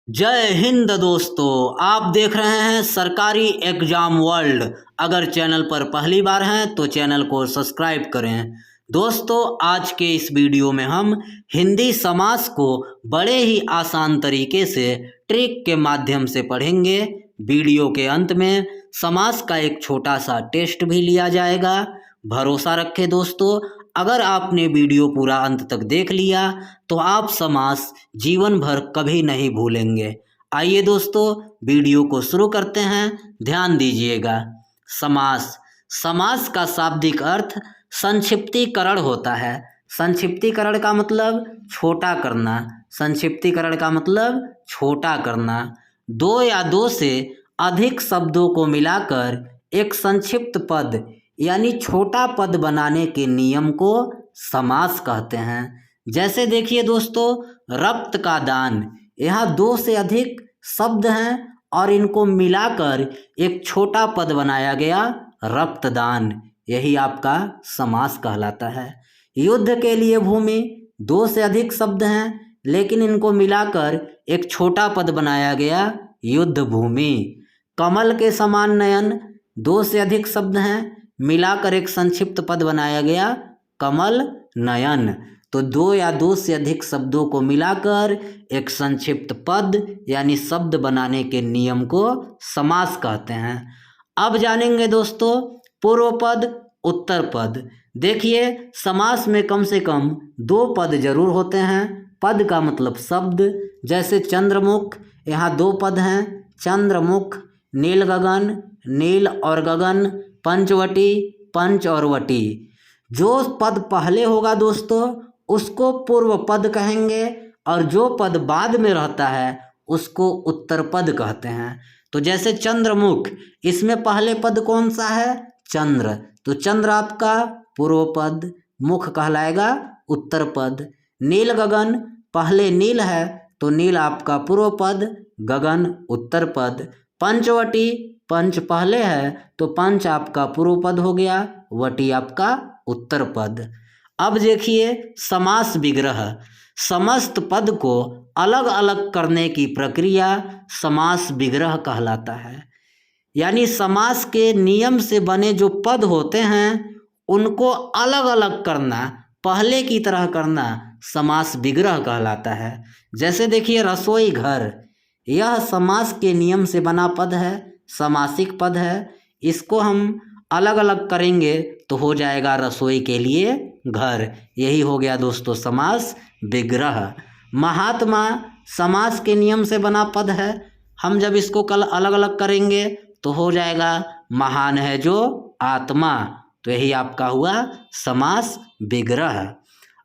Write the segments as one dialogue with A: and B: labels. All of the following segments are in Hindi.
A: जय हिंद दोस्तों, आप देख रहे हैं सरकारी एग्जाम वर्ल्ड। अगर चैनल पर पहली बार हैं तो चैनल को सब्सक्राइब करें। दोस्तों, आज के इस वीडियो में हम हिंदी समास को बड़े ही आसान तरीके से ट्रिक के माध्यम से पढ़ेंगे। वीडियो के अंत में समास का एक छोटा सा टेस्ट भी लिया जाएगा। भरोसा रखें दोस्तों, अगर आपने वीडियो पूरा अंत तक देख लिया तो आप समास जीवन भर कभी नहीं भूलेंगे। आइए दोस्तों, वीडियो को शुरू करते हैं। ध्यान दीजिएगा। समास समास का शाब्दिक अर्थ संक्षिप्तीकरण होता है। संक्षिप्तीकरण का मतलब छोटा करना। संक्षिप्तीकरण का मतलब छोटा करना। दो या दो से अधिक शब्दों को मिलाकर एक संक्षिप्त पद यानी छोटा पद बनाने के नियम को समास कहते हैं। जैसे देखिए दोस्तों, रक्त का दान, यहाँ दो से अधिक शब्द हैं और इनको मिलाकर एक छोटा पद बनाया गया, रक्तदान। यही आपका समास कहलाता है। युद्ध के लिए भूमि, दो से अधिक शब्द हैं लेकिन इनको मिलाकर एक छोटा पद बनाया गया, युद्ध भूमि। कमल के समान नयन, दो से अधिक शब्द हैं, मिलाकर एक संक्षिप्त पद बनाया गया, कमल नयन। तो दो या दो से अधिक शब्दों को मिलाकर एक संक्षिप्त पद यानी शब्द बनाने के नियम को समास कहते हैं। अब जानेंगे दोस्तों पूर्व पद, उत्तर पद। देखिए, समास में कम से कम दो पद जरूर होते हैं। पद का मतलब शब्द। जैसे चंद्रमुख, यहाँ दो पद हैं, चंद्रमुख। नील गगन, नील और गगन। पंचवटी, पंच और वटी। जो पद पहले होगा दोस्तों उसको पूर्व पद कहेंगे और जो पद बाद में रहता है उसको उत्तर पद कहते हैं। तो जैसे चंद्रमुख, इसमें पहले पद कौन सा है? चंद्र। तो चंद्र आपका पूर्व पद, मुख कहलाएगा उत्तर पद। नील गगन, पहले नील है तो नील आपका पूर्व पद, गगन उत्तर पद। पंचवटी, पंच पहले है तो पंच आपका पूर्व पद हो गया, वटी आपका उत्तर पद। अब देखिए समास विग्रह। समस्त पद को अलग अलग करने की प्रक्रिया समास विग्रह कहलाता है। यानी समास के नियम से बने जो पद होते हैं उनको अलग अलग करना, पहले की तरह करना समास विग्रह कहलाता है। जैसे देखिए रसोई घर, यह समास के नियम से बना पद है, समासिक पद है। इसको हम अलग अलग करेंगे तो हो जाएगा रसोई के लिए घर। यही हो गया दोस्तों समास विग्रह। महात्मा समास के नियम से बना पद है। हम जब इसको कल अलग अलग करेंगे तो हो जाएगा महान है जो आत्मा। तो यही आपका हुआ समास विग्रह।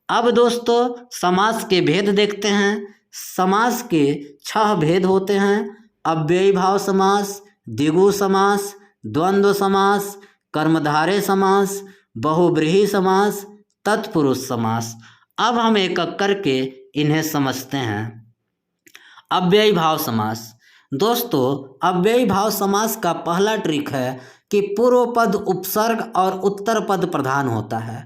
A: अब दोस्तों समास के भेद देखते हैं। समास के 6 भेद होते हैं। अव्ययी भाव समास, द्विगु समास, द्वंद्व समास, कर्मधारय समास, बहुब्रीहि समास, तत्पुरुष समास। अब हम एक एक करके इन्हें समझते हैं। अव्ययी भाव समास। दोस्तों, अव्ययी भाव समास का पहला ट्रिक है कि पूर्व पद उपसर्ग और उत्तर पद प्रधान होता है।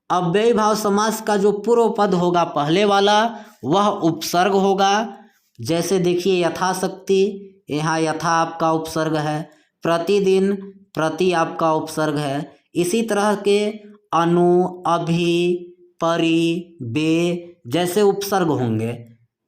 A: अव्ययी भाव समास का जो पूर्व पद होगा पहले वाला, वह उपसर्ग होगा। जैसे देखिए यथाशक्ति, यहाँ यथा आपका उपसर्ग है। प्रतिदिन, प्रति आपका उपसर्ग है। इसी तरह के अनु, अभि, परि, बे जैसे उपसर्ग होंगे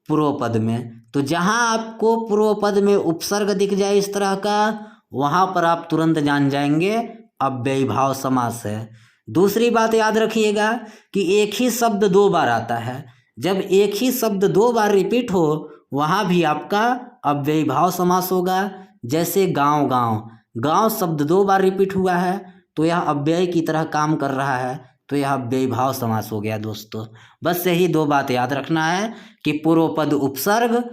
A: पूर्व पद में। तो जहाँ आपको पूर्व पद में उपसर्ग दिख जाए इस तरह का, वहाँ पर आप तुरंत जान जाएंगे अव्ययी भाव समास है। दूसरी बात याद रखिएगा कि एक ही शब्द 2 बार आता है। जब एक ही शब्द 2 बार रिपीट हो वहाँ भी आपका अव्ययी भाव समास होगा। जैसे गांव, गांव, गांव शब्द 2 बार रिपीट हुआ है तो यह अव्यय की तरह काम कर रहा है, तो यह अव्ययी भाव समास हो गया दोस्तों। बस यही 2 बात याद रखना है कि पूर्व पद उपसर्ग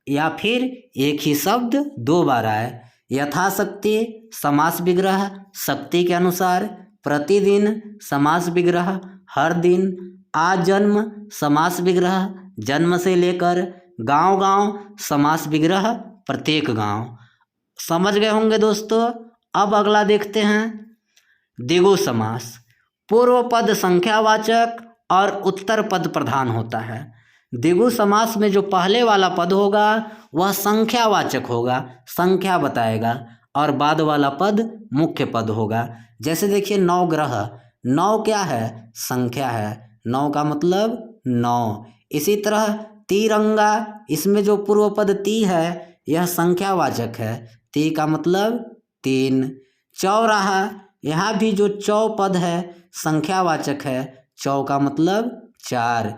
A: या फिर एक ही शब्द 2 बार आए। यथाशक्ति समास विग्रह, शक्ति के अनुसार। प्रतिदिन समास विग्रह, हर दिन। आजन्म समास विग्रह, जन्म से लेकर। गांव, गांव समास विग्रह, प्रत्येक गांव। समझ गए होंगे दोस्तों। अब अगला देखते हैं द्विगु समास। पूर्व पद संख्यावाचक और उत्तर पद प्रधान होता है। द्विगु समास में जो पहले वाला पद होगा वह संख्यावाचक होगा, संख्या बताएगा, और बाद वाला पद मुख्य पद होगा। जैसे देखिए नवग्रह, नौ क्या है? संख्या है, नौ का मतलब 9। इसी तरह तिरंगा, इसमें जो पूर्व पद ती है यह संख्यावाचक है, ती का मतलब 3। चौराहा, यहाँ भी जो चौ पद है संख्यावाचक है, चौ का मतलब 4।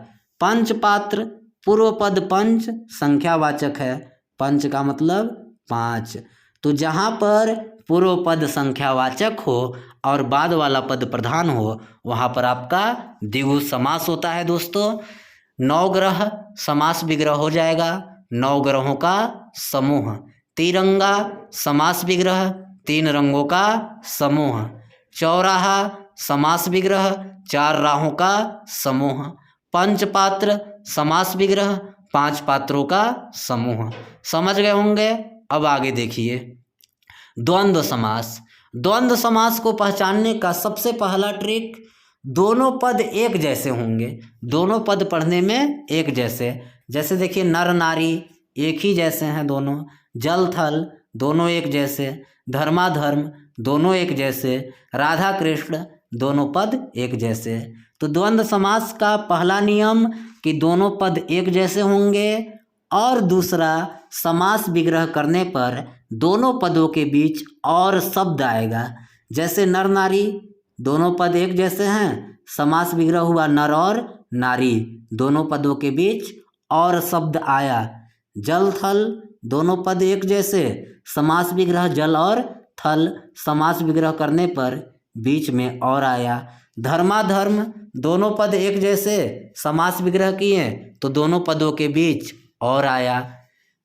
A: पंचपात्र, पूर्व पद पंच संख्यावाचक है, पंच का मतलब 5। तो जहाँ पर पूर्व पद संख्यावाचक हो और बाद वाला पद प्रधान हो वहाँ पर आपका द्विगु समास होता है दोस्तों। नवग्रह समास विग्रह हो जाएगा, नौ ग्रहों का समूह। तिरंगा समास विग्रह, 3 रंगों का समूह। चौराहा समास विग्रह, 4 राहों का समूह। पंचपात्र समास विग्रह, 5 पात्रों का समूह। समझ गए होंगे। अब आगे देखिए द्वंद्व समास। द्वंद्व समास को पहचानने का सबसे पहला ट्रिक, दोनों पद एक जैसे होंगे, दोनों पद पढ़ने में एक जैसे। जैसे देखिए नर नारी एक ही जैसे हैं दोनों, जल थल दोनों एक जैसे, धर्माधर्म दोनों एक जैसे, राधा कृष्ण दोनों पद एक जैसे। तो द्वंद्व समास का पहला नियम कि दोनों पद एक जैसे होंगे, और दूसरा समास विग्रह करने पर दोनों पदों के बीच और शब्द आएगा। जैसे नर नारी दोनों पद एक जैसे हैं, समास विग्रह हुआ नर और नारी, दोनों पदों के बीच और शब्द आया। जल थल दोनों पद एक जैसे, समास विग्रह जल और थल, समास विग्रह करने पर बीच में और आया। धर्माधर्म दोनों पद एक जैसे, समास विग्रह किए तो दोनों पदों के बीच और आया।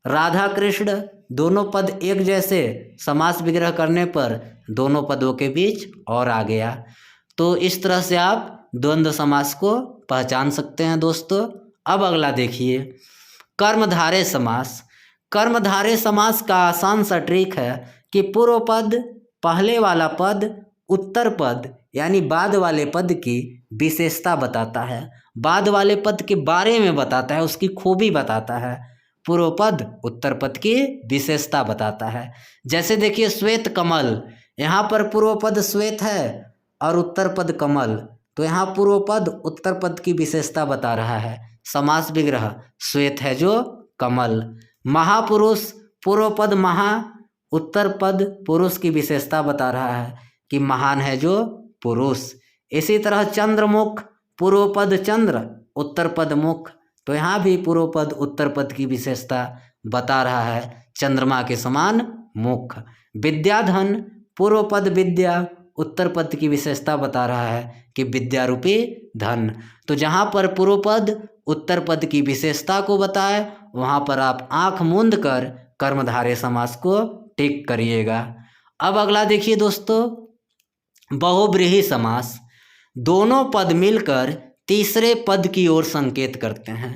A: राधा कृष्ण दोनों पद एक जैसे, समास विग्रह करने पर दोनों पदों के बीच और आ गया। तो इस तरह से आप द्वंद्व समास को पहचान सकते हैं दोस्तों। अब अगला देखिए कर्मधारय समास। कर्मधारय समास का आसान सा ट्रिक है कि पूर्व पद, पहले वाला पद उत्तर पद यानी बाद वाले पद की विशेषता बताता है, बाद वाले पद के बारे में बताता है, उसकी खूबी बताता है। पूर्व पद उत्तर पद की विशेषता बताता है। जैसे देखिए श्वेत कमल, यहाँ पर पूर्व पद श्वेत है और उत्तर पद कमल, तो यहाँ पूर्व पद उत्तर पद की विशेषता बता रहा है, समास विग्रह श्वेत है जो कमल। महापुरुष, पूर्व पद महा, उत्तर पद पुरुष की विशेषता बता रहा है कि महान है जो पुरुष। इसी तरह चंद्रमुख, पूर्व पद चंद्र, उत्तर पद मुख, तो यहाँ भी पूर्व पद उत्तर पद की विशेषता बता रहा है, चंद्रमा के समान मुख। विद्याधन, पूर्व पद विद्या, उत्तर पद की विशेषता बता रहा है कि विद्या रूपी धन। तो जहाँ पर पूर्व पद उत्तर पद की विशेषता को बताए वहाँ पर आप आंख मूंद कर कर्मधारय समास को टिक करिएगा। अब अगला देखिए दोस्तों बहुव्रीहि समास। दोनों पद मिलकर तीसरे पद की ओर संकेत करते हैं।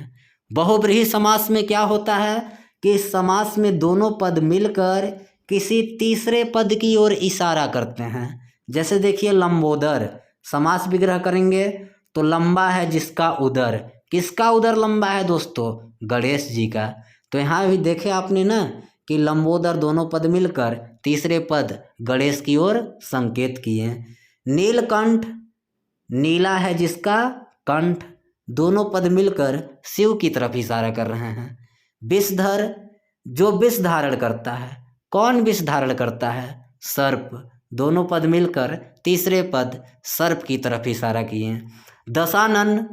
A: बहुव्रीहि समास में क्या होता है कि इस समास में दोनों पद मिलकर किसी तीसरे पद की ओर इशारा करते हैं। जैसे देखिए लंबोदर, समास विग्रह करेंगे तो लंबा है जिसका उदर, किसका उदर लंबा है दोस्तों? गणेश जी का। तो यहाँ भी देखे आपने ना कि लंबोदर दोनों पद मिलकर तीसरे पद गणेश की ओर संकेत किए। नीलकंठ, नीला है जिसका कंठ, दोनों पद मिलकर शिव की तरफ इशारा कर रहे हैं। विषधर, जो विष धारण करता है, कौन विष धारण करता है? सर्प, दोनों पद मिलकर तीसरे पद सर्प की तरफ इशारा किए। दशानन,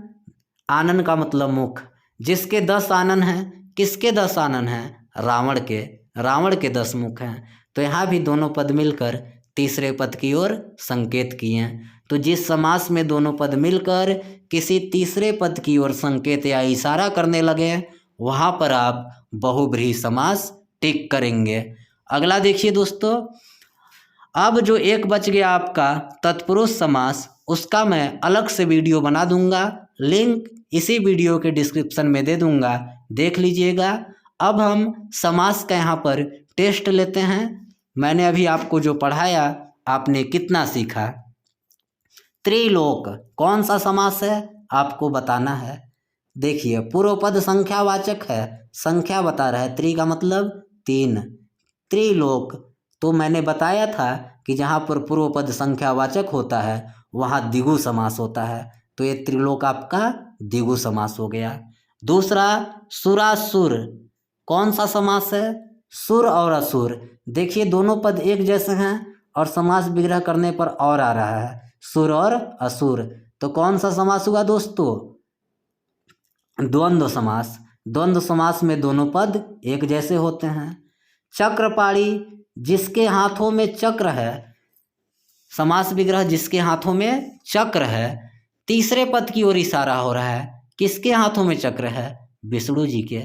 A: आनन का मतलब मुख, जिसके 10 आनन हैं, किसके 10 आनन हैं? रावण के, रावण के 10 मुख हैं। तो यहाँ भी दोनों पद मिलकर तीसरे पद की ओर संकेत किए। तो जिस समास में दोनों पद मिलकर किसी तीसरे पद की ओर संकेत या इशारा करने लगे वहाँ पर आप बहुव्रीहि समास टिक करेंगे। अगला देखिए दोस्तों, अब जो एक बच गया आपका तत्पुरुष समास, उसका मैं अलग से वीडियो बना दूंगा, लिंक इसी वीडियो के डिस्क्रिप्शन में दे दूंगा, देख लीजिएगा। अब हम समास का यहाँ पर टेस्ट लेते हैं। मैंने अभी आपको जो पढ़ाया आपने कितना सीखा? त्रिलोक कौन सा समास है आपको बताना है। देखिए पूर्व पद संख्यावाचक है, संख्या बता रहा है, त्रि का मतलब 3, त्रिलोक। तो मैंने बताया था कि जहाँ पर पूर्व पद संख्यावाचक होता है वहाँ द्विगु समास होता है, तो ये त्रिलोक आपका द्विगु समास हो गया। दूसरा सुरासुर, कौन सा समास है? सुर और असुर। देखिए दोनों पद एक जैसे हैं और समास विग्रह करने पर और आ रहा है, सुर और असुर। तो कौन सा समास हुआ दोस्तों? द्वंद्व समास। द्वंद्व समास में दोनों पद एक जैसे होते हैं। चक्रपाणी, जिसके हाथों में चक्र है, समास विग्रह जिसके हाथों में चक्र है, तीसरे पद की ओर इशारा हो रहा है। किसके हाथों में चक्र है? विष्णु जी के।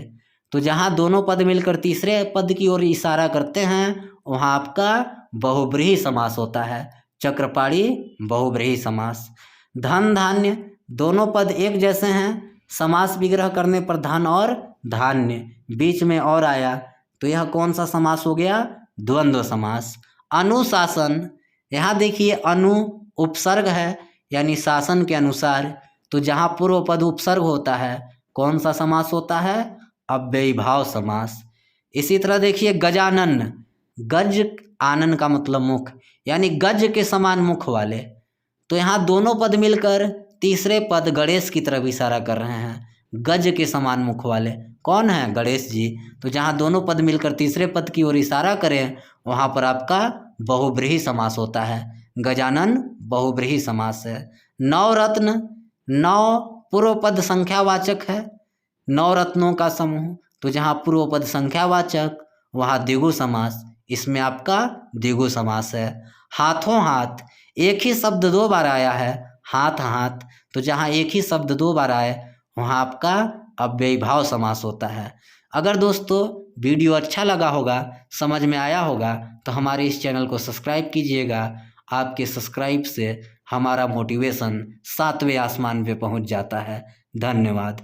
A: तो जहाँ दोनों पद मिलकर तीसरे पद की ओर इशारा करते हैं वहाँ आपका बहुब्रीहि समास होता है, चक्रपाणी बहुब्रीहि समास। धन धान्य, दोनों पद एक जैसे हैं, समास विग्रह करने पर धन और धान्य, बीच में और आया तो यह कौन सा समास हो गया? द्वंद्व समास। अनुशासन, यहाँ देखिए अनु उपसर्ग है यानी शासन के अनुसार, तो जहाँ पूर्व पद उपसर्ग होता है कौन सा समास होता है? अव्ययीभाव समास। इसी तरह देखिए गजानन, गज आनन का मतलब मुख, यानी गज के समान मुख वाले। तो यहाँ दोनों पद मिलकर तीसरे पद गणेश की तरफ इशारा कर रहे हैं, गज के समान मुख वाले। कौन है? गणेश जी। तो जहाँ दोनों पद मिलकर तीसरे पद की ओर इशारा करें वहाँ पर आपका बहुब्रीहि समास होता है, गजानन बहुब्रीहि समास है। नवरत्न, नौ पूर्व पद संख्यावाचक है, नौ रत्नों का समूह, तो जहाँ पूर्व पद संख्यावाचक वहाँ द्विगु समास, इसमें आपका द्विगु समास है। हाथों हाथ, एक ही शब्द 2 बार आया है, हाथ हाथ, तो जहाँ एक ही शब्द 2 बार आए वहाँ आपका अव्ययीभाव समास होता है। अगर दोस्तों वीडियो अच्छा लगा होगा, समझ में आया होगा, तो हमारे इस चैनल को सब्सक्राइब कीजिएगा। आपके सब्सक्राइब से हमारा मोटिवेशन 7वें आसमान पे पहुंच जाता है। धन्यवाद।